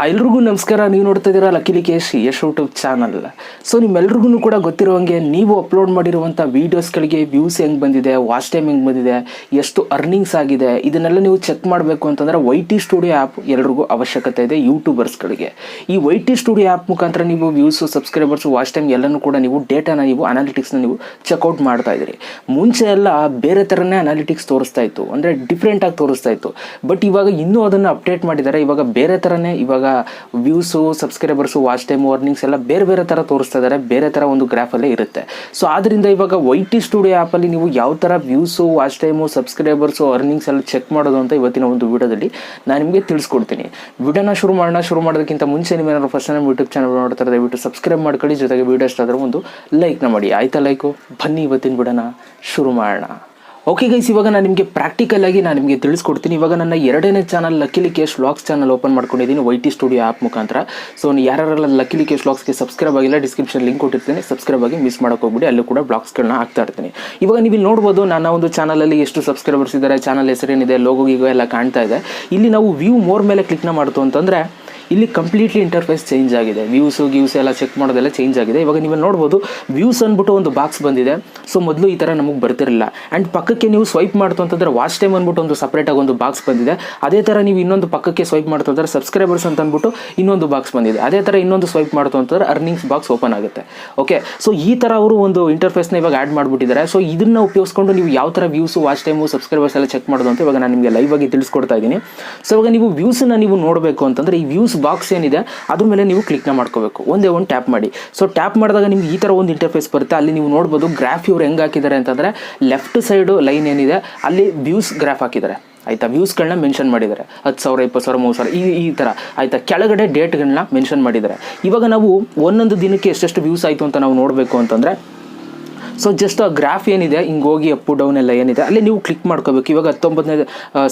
ಎಲ್ರಿಗೂ ನಮಸ್ಕಾರ. ನೀವು ನೋಡ್ತಾ ಇದ್ದೀರಾ ಲಕ್ಕೇಶ್ ಯಶ್ ಯೂಟ್ಯೂಬ್ ಚಾನಲ್. ಸೊ ನಿಮ್ಮೆಲ್ರಿಗೂ ಕೂಡ ಗೊತ್ತಿರುವಂಗೆ ನೀವು ಅಪ್ಲೋಡ್ ಮಾಡಿರುವಂಥ ವೀಡಿಯೋಸ್ಗಳಿಗೆ ವ್ಯೂಸ್ ಹೆಂಗೆ ಬಂದಿದೆ, ವಾಚ್ ಟೈಮ್ ಹೆಂಗೆ ಬಂದಿದೆ, ಎಷ್ಟು ಅರ್ನಿಂಗ್ಸ್ ಆಗಿದೆ, ಇದನ್ನೆಲ್ಲ ನೀವು ಚೆಕ್ ಮಾಡಬೇಕು ಅಂತಂದರೆ YT ಸ್ಟುಡಿಯೋ ಆ್ಯಪ್ ಎಲ್ರಿಗೂ ಅವಶ್ಯಕತೆ ಇದೆ ಯೂಟ್ಯೂಬರ್ಸ್ಗಳಿಗೆ. ಈ YT ಸ್ಟುಡಿಯೋ ಆ್ಯಪ್ ಮುಖಾಂತರ ನೀವು ವ್ಯೂಸು, ಸಬ್ಸ್ಕ್ರೈಬರ್ಸು, ವಾಚ್ ಟೈಮ್ ಎಲ್ಲನೂ ಕೂಡ ನೀವು ಡೇಟಾನ, ನೀವು ಅನಾಲಿಟಿಕ್ಸ್ನ ನೀವು ಚೆಕ್ಔಟ್ ಮಾಡ್ತಾ ಇದ್ದೀರಿ. ಮುಂಚೆ ಎಲ್ಲ ಬೇರೆ ಥರನೇ ಅನಾಲಿಟಿಕ್ಸ್ ತೋರಿಸ್ತಾ ಇತ್ತು, ಅಂದರೆ ಡಿಫ್ರೆಂಟಾಗಿ ತೋರಿಸ್ತಾ ಇತ್ತು. ಬಟ್ ಇವಾಗ ಇನ್ನೂ ಅದನ್ನು ಅಪ್ಡೇಟ್ ಮಾಡಿದ್ದಾರೆ. ಇವಾಗ ಬೇರೆ ಥರನೇ ಇವಾಗ views, subscribers, watch time, earnings ಎಲ್ಲ ಬೇರೆ ಬೇರೆ ಥರ ತೋರಿಸ್ತಾ ಇದ್ದಾರೆ. ಬೇರೆ ಥರ ಒಂದು ಗ್ರಾಫಲ್ಲೇ ಇರುತ್ತೆ. ಸೊ ಆದ್ದರಿಂದ ಇವಾಗ YT ಸ್ಟುಡಿಯೋ ಆ್ಯಪಲ್ಲಿ ನೀವು ಯಾವ ಥರ views, watch time, subscribers, earnings ಎಲ್ಲ ಚೆಕ್ ಮಾಡೋದು ಅಂತ ಇವತ್ತಿನ ಒಂದು ವಿಡಿಯೋದಲ್ಲಿ ನಾನು ನಿಮಗೆ ತಿಳಿಸ್ಕೊಡ್ತೀನಿ. ವಿಡಿಯೋನ ಶುರು ಮಾಡೋದಕ್ಕಿಂತ ಮುಂಚೆ ನೀವೇನಾದ್ರು ಫಸ್ಟ್ ಟೈಮ್ ಯೂಟ್ಯೂಬ್ ಚಾನಲ್ ನೋಡ್ತಾರೆ ದಯವಿಟ್ಟು ಸಬ್ಸ್ಕ್ರೈಬ್ ಮಾಡ್ಕೊಳ್ಳಿ. ಜೊತೆಗೆ ವಿಡಿಯೋ ಇಷ್ಟ ಆದರೆ ಒಂದು ಲೈಕ್ನ ಮಾಡಿ. ಆಯ್ತಾ ಲೈಕು? ಬನ್ನಿ ಇವತ್ತಿನ ವಿಡಿಯೋನ ಶುರು ಮಾಡೋಣ. ಓಕೆ ಗೈಸ್, ಇವಾಗ ನಾನು ನಿಮಗೆ ಪ್ರಾಕ್ಟಿಕಲ್ ಆಗಿ ನಾನು ನಿಮಗೆ ತಿಳಿಸ್ಕೊಡ್ತೀನಿ. ಇವಾಗ ನನ್ನ ಎರಡನೇ ಚಾನಲ್ ಲಕ್ಕೇಶ್ ವ್ಲಾಗ್ಸ್ ಚಾನಲ್ ಓಪನ್ ಮಾಡ್ಕೊಂಡಿದ್ದೀನಿ YT ಸ್ಟುಡಿಯೋ ಆ್ಯಪ್ ಮುಖಾಂತರ. ಸೊ ಯಾರೆಲ್ಲ ಲಕ್ಕೇಶ್ ವ್ಲಾಗ್ಸ್ಗೆ ಸಬ್ಸ್ಕ್ರೈಬ್ ಆಗಿಲ್ಲ, ಡಿಸ್ಕ್ರಿಪ್ಷನ್ ಲಿಂಕ್ ಕೊಟ್ಟಿರ್ತೀನಿ, ಸಬ್ಸ್ಕ್ರೈಬ್ ಆಗಿ ಮಿಸ್ ಮಾಡೋಕೆ ಹೋಗ್ಬಿಡಿ. ಅಲ್ಲೂ ಕೂಡ ಬ್ಲಾಗ್ಸ್ಗಳನ್ನ ಹಾಕ್ತಾ ಇರ್ತೀನಿ. ಇವಾಗ ನೀವು ಇಲ್ಲಿ ನೋಡ್ಬೋದು ನನ್ನ ಒಂದು ಚಾನಲಲ್ಲಿ ಎಷ್ಟು ಸಬ್ಸ್ಕ್ರೈಬರ್ಸ್ ಇದ್ದಾರೆ, ಚಾನಲ್ ಹೆಸರೇನಿದೆ, ಲೋಗೋ ಗೀಗೋ ಎಲ್ಲ ಕಾಣ್ತಾ ಇದೆ. ಇಲ್ಲಿ ನಾವು ವ್ಯೂ ಮೋರ್ ಮೇಲೆ ಕ್ಲಿಕ್ನ ಮಾಡ್ತು ಅಂತಂದರೆ ಇಲ್ಲಿ ಕಂಪ್ಲೀಟ್ಲಿ ಇಂಟರ್ಫೇಸ್ ಚೇಂಜ್ ಆಗಿದೆ. ವ್ಯೂಸು ಎಲ್ಲ ಚೆಕ್ ಮಾಡೋದೆಲ್ಲ ಚೇಂಜ್ ಆಗಿದೆ. ಇವಾಗ ನೀವು ನೋಡ್ಬೋದು ವ್ಯೂಸ್ ಅಂದ್ಬಿಟ್ಟು ಒಂದು ಬಾಕ್ಸ್ ಬಂದಿದೆ. ಸೊ ಮೊದಲು ಈ ಥರ ನಮಗೆ ಬರ್ತಿರಲಿಲ್ಲ. ಆ್ಯಂಡ್ ಪಕ್ಕಕ್ಕೆ ನೀವು ಸ್ವೈಪ್ ಮಾಡ್ತು ಅಂತಂದರೆ ವಾಚ್ ಟೈಮ್ ಅಂದ್ಬಿಟ್ಟು ಒಂದು ಸಪ್ರೇಟಾಗಿ ಒಂದು ಬಾಕ್ಸ್ ಬಂದಿದೆ. ಅದೇ ಥರ ನೀವು ಇನ್ನೊಂದು ಪಕ್ಕಕ್ಕೆ ಸ್ವೈಪ್ ಮಾಡ್ತು ಅಂತಂದರೆ ಸಬ್ಸ್ಕ್ರೈಬರ್ಸ್ ಅಂತ ಅಂದ್ಬಿಟ್ಟು ಇನ್ನೊಂದು ಬಾಕ್ಸ್ ಬಂದಿದೆ. ಅದೇ ಥರ ಇನ್ನೊಂದು ಸ್ವೈಪ್ ಮಾಡ್ತು ಅಂತಂದರೆ ಅರ್ನಿಂಗ್ಸ್ ಬಾಕ್ಸ್ ಓಪನ್ ಆಗುತ್ತೆ. ಓಕೆ, ಸೊ ಈ ಥರ ಅವರು ಒಂದು ಇಂಟರ್ಫೇಸ್ನ ಇವಾಗ ಆ್ಯಡ್ ಮಾಡಿಬಿಟ್ಟಿದ್ದಾರೆ. ಸೊ ಇದನ್ನು ಉಪಯೋಗಿಸ್ಕೊಂಡು ನೀವು ಯಾವ ಥರ ವ್ಯೂಸು, ವಾಚ್ ಟೈಮು, ಸಬ್ಸ್ಕ್ರೈಬರ್ಸ್ ಎಲ್ಲ ಚೆಕ್ ಮಾಡೋದು ಅಂತ ಇವಾಗ ನಾನು ನಿಮಗೆ ಲೈವ್ ಆಗಿ ತಿಳಿಸ್ಕೊಡ್ತಾ ಇದ್ದೀನಿ. ಸೊ ಇವಾಗ ನೀವು ವ್ಯೂಸನ್ನು ನೀವು ನೋಡಬೇಕು ಅಂತಂದರೆ ಈ ವ್ಯೂಸ್ ಬಾಕ್ಸ್ ಏನಿದೆ ಅದ್ರ ಮೇಲೆ ನೀವು ಕ್ಲಿಕ್ನ ಮಾಡ್ಕೋಬೇಕು. ಒಂದೇ ಒಂದು ಟ್ಯಾಪ್ ಮಾಡಿ. ಸೊ ಟ್ಯಾಪ್ ಮಾಡಿದಾಗ ನಿಮ್ಗೆ ಈ ಥರ ಒಂದು ಇಂಟರ್ಫೇಸ್ ಬರುತ್ತೆ. ಅಲ್ಲಿ ನೀವು ನೋಡ್ಬೋದು ಗ್ರಾಫ್ ಇವ್ರು ಹೆಂಗೆ ಹಾಕಿದ್ದಾರೆ ಅಂತಂದರೆ ಲೆಫ್ಟ್ ಸೈಡು ಲೈನ್ ಏನಿದೆ ಅಲ್ಲಿ ವ್ಯೂಸ್ ಗ್ರಾಫ್ ಹಾಕಿದ್ದಾರೆ. ಆಯಿತಾ, ವ್ಯೂಸ್ಗಳನ್ನ ಮೆನ್ಷನ್ ಮಾಡಿದ್ದಾರೆ. 10,000, 20,000, 30,000 ಈ ಥರ. ಆಯಿತಾ, ಕೆಳಗಡೆ ಡೇಟ್ಗಳನ್ನ ಮೆನ್ಷನ್ ಮಾಡಿದ್ದಾರೆ. ಇವಾಗ ನಾವು ಒಂದೊಂದು ದಿನಕ್ಕೆ ಎಷ್ಟೆಷ್ಟು ವ್ಯೂಸ್ ಆಯಿತು ಅಂತ ನಾವು ನೋಡಬೇಕು ಅಂತಂದರೆ ಸೊ ಜಸ್ಟ್ ಆ ಗ್ರಾಫ್ ಏನಿದೆ ಹಿಂಗೆ ಹೋಗಿ ಅಪ್ಪು ಡೌನ್ ಎಲ್ಲ ಏನಿದೆ ಅಲ್ಲಿ ನೀವು ಕ್ಲಿಕ್ ಮಾಡ್ಕೋಬೇಕು. ಇವಾಗ 19ನೇ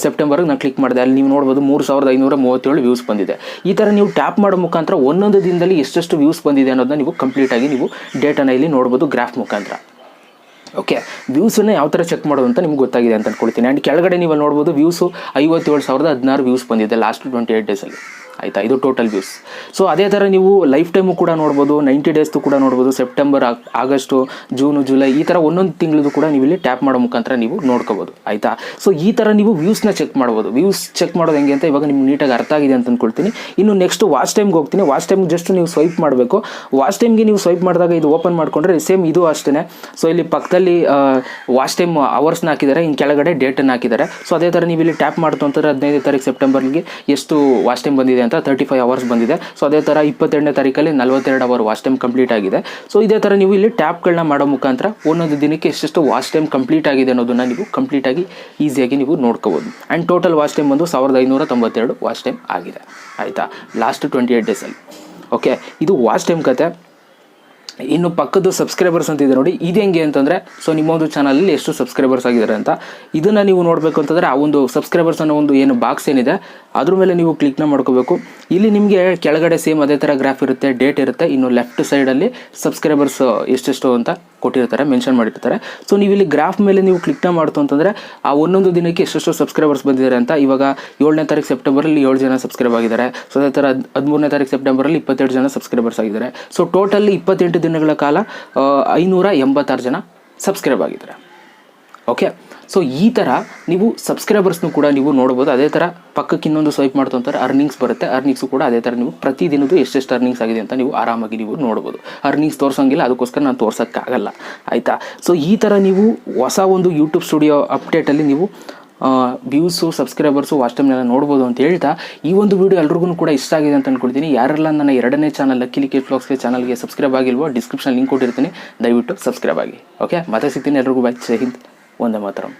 ಸೆಪ್ಟೆಂಬರ್ಗೆ ನಾನು ಕ್ಲಿಕ್ ಮಾಡಿದೆ. ಅಲ್ಲಿ ನೀವು ನೋಡ್ಬೋದು 3,537 ವ್ಯೂಸ್ ಬಂದಿದೆ. ಈ ಥರ ನೀವು ಟ್ಯಾಪ್ ಮಾಡೋ ಮುಖಾಂತರ ಒಂದೊಂದು ದಿನದಲ್ಲಿ ಎಷ್ಟೆಷ್ಟು ವ್ಯೂಸ್ ಬಂದಿದೆ ಅನ್ನೋದನ್ನ ನೀವು ಕಂಪ್ಲೀಟಾಗಿ ನೀವು ಡೇಟಾನ ಇಲ್ಲಿ ನೋಡ್ಬೋದು ಗ್ರಾಫ್ ಮುಖಾಂತರ. ಓಕೆ, ವ್ಯೂಸನ್ನು ಯಾವ ಥರ ಚೆಕ್ ಮಾಡೋದು ಅಂತ ನಿಮ್ಗೆ ಗೊತ್ತಾಗಿದೆ ಅಂತ ಅಂದ್ಕೊಳ್ತೀನಿ. ಆ್ಯಂಡ್ ಕೆಳಗಡೆ ನೀವು ನೋಡ್ಬೋದು ವ್ಯೂಸು 57,016 ವ್ಯೂಸ್ ಬಂದಿದೆ ಲಾಸ್ಟ್ 28 ಡೇಸಲ್ಲಿ. ಆಯಿತಾ, ಇದು ಟೋಟಲ್ ವ್ಯೂಸ್. ಸೊ ಅದೇ ಥರ ನೀವು ಲೈಫ್ ಟೈಮು ಕೂಡ ನೋಡ್ಬೋದು, 90 ಡೇಸ್ದು ಕೂಡ ನೋಡ್ಬೋದು, ಸೆಪ್ಟೆಂಬರ್, ಆಗಸ್ಟು, ಜೂನು, ಜುಲೈ ಈ ಥರ ಒಂದೊಂದು ತಿಂಗಳದು ಕೂಡ ನೀವು ಇಲ್ಲಿ ಟ್ಯಾಪ್ ಮಾಡೋ ಮುಖಾಂತರ ನೀವು ನೋಡ್ಕೋಬೋದು. ಆಯಿತಾ, ಸೊ ಈ ಥರ ನೀವು ವ್ಯೂಸ್ನ ಚೆಕ್ ಮಾಡ್ಬೋದು. ವ್ಯೂಸ್ ಚೆಕ್ ಮಾಡೋದು ಹೆಂಗೆ ಅಂತ ಇವಾಗ ನಿಮ್ಗೆ ನೀಟಾಗಿ ಅರ್ಥ ಆಗಿದೆ ಅಂತ ಅಂದ್ಕೊಳ್ತೀನಿ. ಇನ್ನು ನೆಕ್ಸ್ಟ್ ವಾಚ್ ಟೈಮ್ಗೆ ಹೋಗ್ತೀನಿ. ವಾಚ್ ಟೈಮ್ಗೆ ಜಸ್ಟ್ ನೀವು ಸ್ವೈಪ್ ಮಾಡಬೇಕು. ವಾಚ್ ಟೈಮ್ಗೆ ನೀವು ಸ್ವೈಪ್ ಮಾಡಿದಾಗ ಇದು ಓಪನ್ ಮಾಡಿಕೊಂಡ್ರೆ ಸೇಮ್ ಇದು ಅಷ್ಟೇ. ಸೊ ಇಲ್ಲಿ ಪಕ್ಕದಲ್ಲಿ ವಾಚ್ ಟೈಮ್ ಅವರ್ಸ್ನ ಹಾಕಿದ್ದಾರೆ, ಇನ್ನು ಕೆಳಗಡೆ ಡೇಟನ್ನು ಹಾಕಿದ್ದಾರೆ. ಸೊ ಅದೇ ಥರ ನೀವು ಇಲ್ಲಿ ಟ್ಯಾಪ್ ಮಾಡ್ತು ಅಂತಂದರೆ 15ನೇ ತಾರೀಕು ಸೆಪ್ಟೆಂಬರ್ಗೆ ಎಷ್ಟು ವಾಚ್ ಟೈಮ್ ಬಂದಿದೆ ಅಂತ 35 ಅವರ್ಸ್ ಬಂದಿದೆ. ಸೊ ಅದೇ ಥರ 22ನೇ ತಾರೀಕಲ್ಲಿ 42 ಅವರ್ ವಾಚ್ ಟೈಮ್ ಕಂಪ್ಲೀಟ್ ಆಗಿದೆ. ಸೊ ಇದೇ ಥರ ನೀವು ಇಲ್ಲಿ ಟ್ಯಾಪ್ಗಳನ್ನ ಮಾಡೋ ಮುಖಾಂತರ ಒಂದೊಂದು ದಿನಕ್ಕೆ ಎಷ್ಟೆಷ್ಟು ವಾಚ್ ಟೈಮ್ ಕಂಪ್ಲೀಟ್ ಆಗಿದೆ ಅನ್ನೋದನ್ನು ನೀವು ಕಂಪ್ಲೀಟಾಗಿ ಈಸಿಯಾಗಿ ನೀವು ನೋಡ್ಕೋಬೋದು. ಆ್ಯಂಡ್ ಟೋಟಲ್ ವಾಚ್ ಟೈಮ್ ಬಂದು 1592 ವಾಚ್ ಟೈಮ್ ಆಗಿದೆ. ಆಯಿತಾ, ಲಾಸ್ಟ್ 28 ಡೇಸಲ್ಲಿ. ಓಕೆ, ಇದು ವಾಚ್ ಟೈಮ್ ಕತೆ. ಇನ್ನು ಪಕ್ಕದ್ದು ಸಬ್ಸ್ಕ್ರೈಬರ್ಸ್ ಅಂತ ಇದೆ ನೋಡಿ, ಇದು ಹೆಂಗೆ ಅಂತಂದರೆ ಸೊ ನಿಮ್ಮ ಒಂದು ಚಾನಲಲ್ಲಿ ಎಷ್ಟು ಸಬ್ಸ್ಕ್ರೈಬರ್ಸ್ ಆಗಿದ್ದಾರೆ ಅಂತ ಇದನ್ನು ನೀವು ನೋಡಬೇಕು ಅಂತಂದರೆ ಆ ಒಂದು ಸಬ್ಸ್ಕ್ರೈಬರ್ಸ್ ಅನ್ನೋ ಒಂದು ಏನು ಬಾಕ್ಸ್ ಏನಿದೆ ಅದ್ರ ಮೇಲೆ ನೀವು ಕ್ಲಿಕ್ನ ಮಾಡ್ಕೋಬೇಕು. ಇಲ್ಲಿ ನಿಮಗೆ ಕೆಳಗಡೆ ಸೇಮ್ ಅದೇ ಥರ ಗ್ರಾಫ್ ಇರುತ್ತೆ, ಡೇಟ್ ಇರುತ್ತೆ. ಇನ್ನು ಲೆಫ್ಟ್ ಸೈಡಲ್ಲಿ ಸಬ್ಸ್ಕ್ರೈಬರ್ಸ್ ಎಷ್ಟೆಷ್ಟು ಅಂತ ಕೊಟ್ಟಿರ್ತಾರೆ, ಮೆನ್ಷನ್ ಮಾಡಿರ್ತಾರೆ. ಸೊ ನೀವು ಇಲ್ಲಿ ಗ್ರಾಫ್ ಮೇಲೆ ನೀವು ಕ್ಲಿಕ್ನ ಮಾಡ್ತು ಅಂತಂದರೆ ಆ ಒಂದೊಂದು ದಿನಕ್ಕೆ ಎಷ್ಟೆಷ್ಟು ಸಬ್ಸ್ಕ್ರೈಬರ್ಸ್ ಬಂದಿದ್ದಾರೆ ಅಂತ. ಇವಾಗ 7ನೇ ತಾರೀಕು ಸೆಪ್ಟೆಂಬರಲ್ಲಿ 7 ಜನ ಸಬ್ಸ್ಕ್ರೈಬ್ ಆಗಿದ್ದಾರೆ. ಸೊ ಅದೇ ಥರ 13ನೇ ತಾರೀಕು ಸೆಪ್ಟೆಂಬರಲ್ಲಿ 22 ಜನ ಸಬ್ಸ್ಕ್ರೈಬರ್ಸ್ ಆಗಿದ್ದಾರೆ. ಸೊ ಟೋಟಲಿ 28 ದಿನಗಳ ಕಾಲ 586 ಜನ ಸಬ್ಸ್ಕ್ರೈಬ್ ಆಗಿದ್ದಾರೆ. ಓಕೆ, ಸೊ ಈ ಥರ ನೀವು ಸಬ್ಸ್ಕ್ರೈಬರ್ಸ್ನು ಕೂಡ ನೀವು ನೋಡ್ಬೋದು. ಅದೇ ಥರ ಪಕ್ಕಕ್ಕೆ ಇನ್ನೊಂದು ಸ್ವೈಪ್ ಮಾಡ್ತು ಅಂತಾರೆ ಅರ್ನಿಂಗ್ಸ್ ಬರುತ್ತೆ. ಅರ್ನಿಂಗ್ಸು ಕೂಡ ಅದೇ ಥರ ನೀವು ಪ್ರತಿದಿನದ್ದು ಎಷ್ಟೆಷ್ಟು ಅರ್ನಿಂಗ್ಸ್ ಆಗಿದೆ ಅಂತ ನೀವು ಆರಾಮಾಗಿ ನೀವು ನೋಡ್ಬೋದು. ಅರ್ನಿಂಗ್ಸ್ ತೋರಿಸೋಂಗಿಲ್ಲ, ಅದಕ್ಕೋಸ್ಕರ ನಾನು ತೋರ್ಸೋಕ್ಕಾಗಲ್ಲ. ಆಯಿತಾ, ಸೊ ಈ ಥರ ನೀವು ಹೊಸ ಒಂದು ಯೂಟ್ಯೂಬ್ ಸ್ಟುಡಿಯೋ ಅಪ್ಡೇಟಲ್ಲಿ ನೀವು ವ್ಯೂಸು, ಸಬ್ಸ್ಕ್ರೈಬರ್ಸು, ವಾಚ್ ಟೈಮ್ನೆಲ್ಲ ನೋಡ್ಬೋದು ಅಂತ ಹೇಳ್ತಾ ಈ ಒಂದು ವಿಡಿಯೋ ಎಲ್ರಿಗೂ ಕೂಡ ಇಷ್ಟ ಆಗಿದೆ ಅಂತ ಅಂದ್ಕೊಳ್ತೀನಿ. ಯಾರೆಲ್ಲ ನನ್ನ ಎರಡನೇ ಚಾನಲ್ ಲಕ್ಕೇಶ್ ವ್ಲಾಗ್ಸ್ಗೆ ಚಾನಲ್ಗೆ ಸಬ್ಸ್ಕ್ರೈಬ್ ಆಗಿಲ್ವೋ ಡಿಸ್ಕ್ರಿಪ್ಷನ್ ಲಿಂಕ್ ಕೊಟ್ಟಿರ್ತೀನಿ, ದಯವಿಟ್ಟು ಸಬ್ಸ್ಕ್ರೈಬ್ ಆಗಿ. ಓಕೆ, ಮತ್ತೆ ಸಿಗ್ತೀನಿ. ಎಲ್ರಿಗೂ ಬಾಯ್. ಜೈ ಹಿಂದ್, ವಂದೇ ಮಾತರಂ.